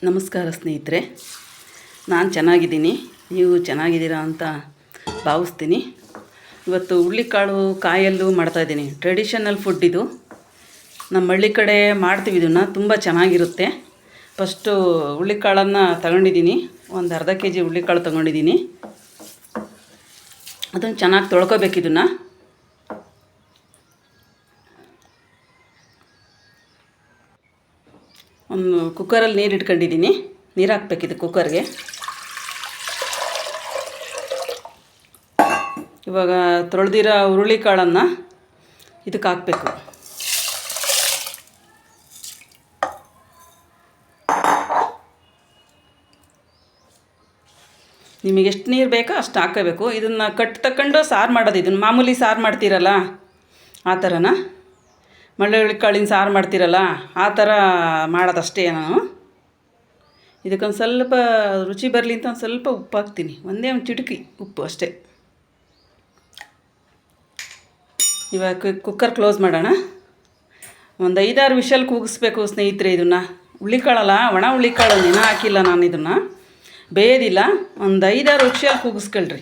ನಮಸ್ಕಾರ ಸ್ನೇಹಿತರೆ, ನಾನು ಚೆನ್ನಾಗಿದ್ದೀನಿ, ನೀವು ಚೆನ್ನಾಗಿದ್ದೀರಾ ಅಂತ ಭಾವಿಸ್ತೀನಿ. ಇವತ್ತು ಹುಳ್ಳಿಕಾಳು ಕಾಯಲ್ಲು ಮಾಡ್ತಾಯಿದ್ದೀನಿ. ಟ್ರೆಡಿಷನಲ್ ಫುಡ್ ಇದು. ನಮ್ಮ ಹಳ್ಳಿ ಕಡೆ ಮಾಡ್ತೀವಿ ಇದನ್ನು, ತುಂಬ ಚೆನ್ನಾಗಿರುತ್ತೆ. ಫಸ್ಟು ಹುಳ್ಳಿಕಾಳನ್ನು ತಗೊಂಡಿದ್ದೀನಿ, ಒಂದು ಅರ್ಧ kg ಹುಳ್ಳಿಕಾಳು ತೊಗೊಂಡಿದ್ದೀನಿ. ಅದನ್ನು ಚೆನ್ನಾಗಿ ತೊಳ್ಕೊಬೇಕು. ಇದನ್ನು ಒಂದು ಕುಕ್ಕರಲ್ಲಿ ನೀರು ಇಟ್ಕೊಂಡಿದ್ದೀನಿ. ನೀರು ಹಾಕ್ಬೇಕಿದೆ ಕುಕ್ಕರ್ಗೆ. ಇವಾಗ ತೊಳೆದಿರೋ ಹುರುಳಿಕಾಳನ್ನು ಇದಕ್ಕೆ ಹಾಕಬೇಕು. ನಿಮಗೆ ಎಷ್ಟು ನೀರು ಬೇಕೋ ಅಷ್ಟು ಹಾಕೋಬೇಕು. ಇದನ್ನು ಕಟ್ಟು ತಗೊಂಡು ಸಾರು ಮಾಡೋದು. ಇದನ್ನು ಮಾಮೂಲಿ ಸಾರು ಮಾಡ್ತೀರಲ್ಲ ಆ ಥರನ, ಹುಳ್ಳಿಕಾಳಿನ ಸಾರು ಮಾಡ್ತೀರಲ್ಲ ಆ ಥರ ಮಾಡೋದಷ್ಟೇ. ನಾನು ಇದಕ್ಕೊಂದು ಸ್ವಲ್ಪ ರುಚಿ ಬರಲಿ ಅಂತ ಒಂದು ಸ್ವಲ್ಪ ಉಪ್ಪು ಹಾಕ್ತೀನಿ, ಒಂದೇ ಒಂದು ಚಿಟಕಿ ಉಪ್ಪು ಅಷ್ಟೇ. ಇವಾಗ ಕುಕ್ಕರ್ ಕ್ಲೋಸ್ ಮಾಡೋಣ. ಒಂದು 5-6 ವಿಷಲ್ ಕೂಗಿಸ್ಬೇಕು ಸ್ನೇಹಿತರೆ. ಇದನ್ನು ಹುಳ್ಳಿಕಾಳಲ್ಲ, ಒಣ ಹುಳ್ಳಿಕಾಳು, ನೆನೆ ಹಾಕಿಲ್ಲ ನಾನು. ಇದನ್ನು ಬೇಯೋದಿಲ್ಲ. ಒಂದು 5-6 ವಿಷಲ್ ಕೂಗಿಸ್ಕೊಳ್ರಿ.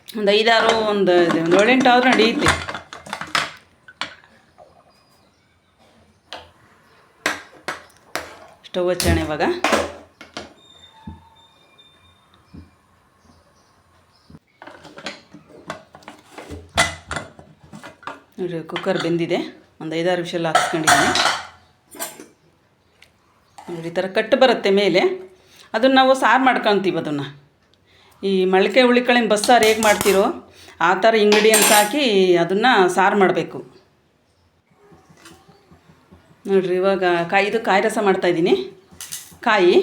ಒಂದು 5-6 ಒಂದು 7-8 ಆದರೂ ನಡೆಯುತ್ತೆ. ಸ್ಟವ್ ಹಚ್ಚೋಣ ಇವಾಗ. ನೋಡಿರಿ, ಕುಕ್ಕರ್ ಬೆಂದಿದೆ. ಒಂದು 5-6 ವಿಷಲ್ ಹಾಕ್ಸ್ಕೊಂಡಿದ್ದೀನಿ. ನೋಡಿ, ಈ ಥರ ಕಟ್ಟು ಬರುತ್ತೆ ಮೇಲೆ. ಅದನ್ನು ನಾವು ಸಾರು ಮಾಡ್ಕೊತೀವಿ. ಅದನ್ನು ಈ ಮೊಳಕೆ ಹುಳ್ಳಿಕಾಳಿನ ಬಸ್ಸಾರು ಹೇಗೆ ಮಾಡ್ತೀರೋ ಆ ಥರ ಇಂಗ್ರೀಡಿಯೆಂಟ್ಸ್ ಹಾಕಿ ಅದನ್ನು ಸಾರು ಮಾಡಬೇಕು. ನೋಡಿರಿ, ಇವಾಗ ಕಾಯಿ ರಸ ಮಾಡ್ತಾಯಿದ್ದೀನಿ. ಕಾಯಿ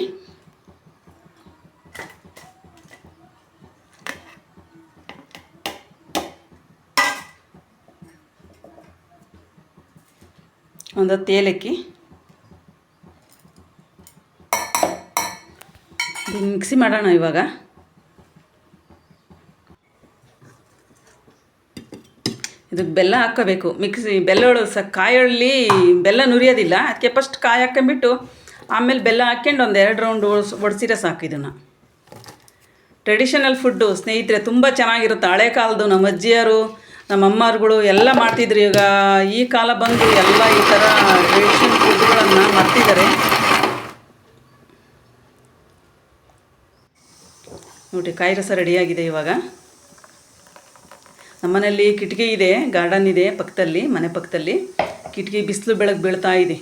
ಒಂದು 10 ಏಲಕ್ಕಿ ಮಿಕ್ಸಿ ಮಾಡೋಣ ಇವಾಗ. ಇದಕ್ಕೆ ಬೆಲ್ಲ ಹಾಕ್ಕೋಬೇಕು. ಬೆಲ್ಲಗಳು ಕಾಯಲ್ಲಿ ಬೆಲ್ಲ ನುರಿಯೋದಿಲ್ಲ. ಅದಕ್ಕೆ ಫಸ್ಟ್ ಕಾಯಿ ಹಾಕ್ಕೊಂಬಿಟ್ಟು ಆಮೇಲೆ ಬೆಲ್ಲ ಹಾಕ್ಕೊಂಡು ಒಂದು 2 ರೌಂಡ್ ಒಡಿಸಿದ್ರೆ ಸಾಕು. ಇದನ್ನು ಟ್ರೆಡಿಷನಲ್ ಫುಡ್ಡು ಸ್ನೇಹಿತರೆ, ತುಂಬ ಚೆನ್ನಾಗಿರುತ್ತೆ. ಹಳೆ ಕಾಲದ್ದು ನಮ್ಮ ಅಜ್ಜಿಯರು, ನಮ್ಮ ಅಮ್ಮರುಗಳು ಎಲ್ಲ ಮಾಡ್ತಿದ್ರು. ಈಗ ಈ ಕಾಲ ಬಂದು ಎಲ್ಲ ಈ ಥರ ಟ್ರೆಡಿಷನಲ್ ಫುಡ್ಗಳನ್ನು ಮಾಡ್ತಿದ್ದಾರೆ. ನೋಡಿ, ಕಾಯಿ ರಸ ರೆಡಿಯಾಗಿದೆ. ಇವಾಗ ನಮ್ಮನೇಲಿ ಕಿಟಕಿ ಇದೆ, ಗಾರ್ಡನ್ ಇದೆ ಪಕ್ಕದಲ್ಲಿ, ಮನೆ ಪಕ್ಕದಲ್ಲಿ. ಕಿಟಕಿ ಬಿಸಿಲು ಬೆಳಕು ಬೀಳ್ತಾ ಇದೆ.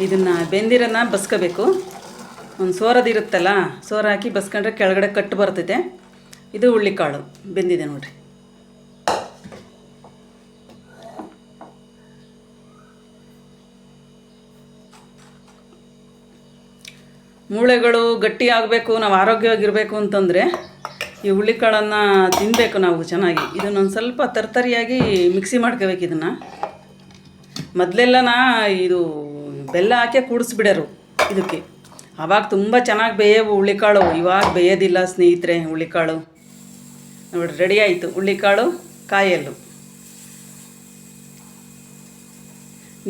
ಇದನ್ನು ಬೆಂದಿರನ್ನ ಬಸ್ಕೋಬೇಕು. ಒಂದು ಸೋರದಿರುತ್ತಲ್ಲ, ಸೋರ ಹಾಕಿ ಬಸ್ಕೊಂಡ್ರೆ ಕೆಳಗಡೆ ಕಟ್ಟು ಬರ್ತೈತೆ. ಇದು ಹುಳ್ಳಿಕಾಳು ಬೆಂದಿದೆ ನೋಡಿರಿ. ಮೂಳೆಗಳು ಗಟ್ಟಿ ಆಗಬೇಕು, ನಾವು ಆರೋಗ್ಯವಾಗಿರಬೇಕು ಅಂತಂದರೆ ಈ ಹುಳ್ಳಿಕಾಳನ್ನು ತಿನ್ನಬೇಕು ನಾವು ಚೆನ್ನಾಗಿ. ಇದನ್ನೊಂದು ಸ್ವಲ್ಪ ತರ್ತರಿಯಾಗಿ ಮಿಕ್ಸಿ ಮಾಡ್ಕೋಬೇಕು. ಇದನ್ನು ಮೊದಲೆಲ್ಲನ ಇದು ಬೆಲ್ಲ ಹಾಕಿ ಕೂಡಿಸ್ಬಿಡೋರು ಇದಕ್ಕೆ. ಆವಾಗ ತುಂಬ ಚೆನ್ನಾಗಿ ಬೇಯವು ಹುಳ್ಳಿಕಾಳು. ಇವಾಗ ಬೇಯೋದಿಲ್ಲ ಸ್ನೇಹಿತರೆ ಹುಳ್ಳಿಕಾಳು. ನೋಡಿ, ರೆಡಿ ಆಯಿತು ಹುಳ್ಳಿಕಾಳು ಕಾಯಲ್ಲು.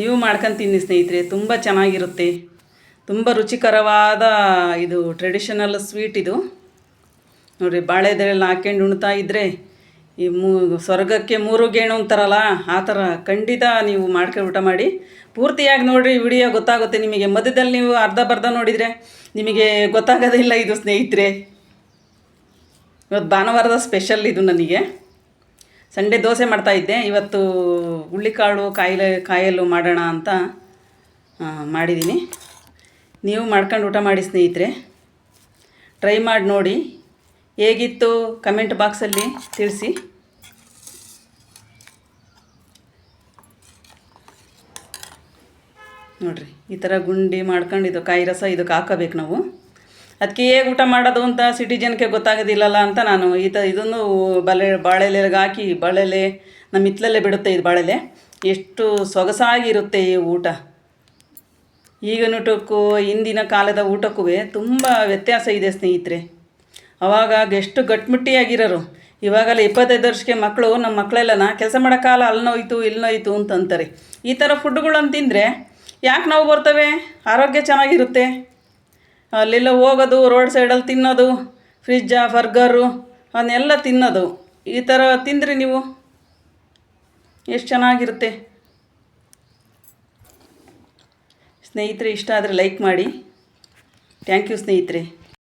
ನೀವು ಮಾಡ್ಕೊಂಡು ತಿನ್ನಿ ಸ್ನೇಹಿತರೆ, ತುಂಬ ಚೆನ್ನಾಗಿರುತ್ತೆ. ತುಂಬ ರುಚಿಕರವಾದ ಇದು ಟ್ರೆಡಿಷನಲ್ ಸ್ವೀಟ್ ಇದು. ನೋಡಿರಿ, ಬಾಳೆದೆಲ್ಲ ಹಾಕ್ಕೊಂಡು ಉಣ್ತಾ ಇದ್ದರೆ ಈ ಸ್ವರ್ಗಕ್ಕೆ 3 ಗೇಣು ಅಂತಾರಲ್ಲ ಆ ಥರ. ಖಂಡಿತ ನೀವು ಮಾಡ್ಕೊಂಡು ಊಟ ಮಾಡಿ. ಪೂರ್ತಿಯಾಗಿ ನೋಡಿರಿ, ವಿಡಿಯೋ ಗೊತ್ತಾಗುತ್ತೆ ನಿಮಗೆ. ಮಧ್ಯದಲ್ಲಿ ನೀವು ಅರ್ಧ ನೋಡಿದರೆ ನಿಮಗೆ ಗೊತ್ತಾಗೋದಿಲ್ಲ ಇದು ಸ್ನೇಹಿತರೆ. ಇವತ್ತು ಭಾನುವಾರದ ಸ್ಪೆಷಲ್ ಇದು ನನಗೆ. ಸಂಡೇ ದೋಸೆ ಮಾಡ್ತಾಯಿದ್ದೆ, ಇವತ್ತು ಹುಳ್ಳಿಕಾಳು ಕಾಯಲ್ಲು ಮಾಡೋಣ ಅಂತ ಮಾಡಿದ್ದೀನಿ. ನೀವು ಮಾಡ್ಕೊಂಡು ಊಟ ಮಾಡಿ ಸ್ನೇಹಿತರೆ. ಟ್ರೈ ಮಾಡಿ ನೋಡಿ, ಹೇಗಿತ್ತು ಕಮೆಂಟ್ ಬಾಕ್ಸಲ್ಲಿ ತಿಳಿಸಿ. ನೋಡಿರಿ, ಈ ಥರ ಗುಂಡಿ ಮಾಡ್ಕೊಂಡು ಇದು ಕಾಯಿ ರಸ ಇದಕ್ಕೆ ಹಾಕೋಬೇಕು ನಾವು. ಅದಕ್ಕೆ ಹೇಗೆ ಊಟ ಮಾಡೋದು ಅಂತ ಸಿಟಿಜನ್ಗೆ ಗೊತ್ತಾಗೋದಿಲ್ಲಲ್ಲ ಅಂತ ನಾನು ಇದನ್ನು ಬಾಳೆಲೆಗೆ ಹಾಕಿ, ಬಾಳೆಲೆ ನಮ್ಮ ಹಿತ್ತಲಲ್ಲೇ ಬಿಡುತ್ತೆ ಇದು ಬಾಳೆಲೆ. ಎಷ್ಟು ಸೊಗಸಾಗಿರುತ್ತೆ ಈ ಊಟ. ಈಗಿನ ಊಟಕ್ಕೂ ಹಿಂದಿನ ಕಾಲದ ಊಟಕ್ಕೂ ತುಂಬ ವ್ಯತ್ಯಾಸ ಇದೆ ಸ್ನೇಹಿತರೆ. ಆವಾಗ ಎಷ್ಟು ಗಟ್ಟಿಮುಟ್ಟಿಯಾಗಿರೋರು. ಇವಾಗಲ್ಲ 25 ವರ್ಷಕ್ಕೆ ಮಕ್ಕಳು, ನಮ್ಮ ಮಕ್ಕಳೆಲ್ಲನ ಕೆಲಸ ಮಾಡೋಕ್ಕಾಗಲ್ಲ, ಅಲ್ಲಿ ನೋಯ್ತು ಇಲ್ಲಿ ನೋಯ್ತು ಅಂತಂತಾರೆ. ಈ ಥರ ಫುಡ್ಗಳನ್ನು ತಿಂದರೆ ಯಾಕೆ ನೋವು ಬರ್ತವೆ? ಆರೋಗ್ಯ ಚೆನ್ನಾಗಿರುತ್ತೆ. ಅಲ್ಲೆಲ್ಲ ಹೋಗೋದು, ರೋಡ್ ಸೈಡಲ್ಲಿ ತಿನ್ನೋದು, ಫ್ರಿಜ್ಜಾ ಬರ್ಗರು ಅವನ್ನೆಲ್ಲ ತಿನ್ನೋದು. ಈ ಥರ ತಿಂದ್ರಿ ನೀವು ಎಷ್ಟು ಚೆನ್ನಾಗಿರುತ್ತೆ. ಸ್ನೇಹಿತರೆ, ಇಷ್ಟ ಆದರೆ ಲೈಕ್ ಮಾಡಿ. ಥ್ಯಾಂಕ್ ಯು ಸ್ನೇಹಿತರೆ.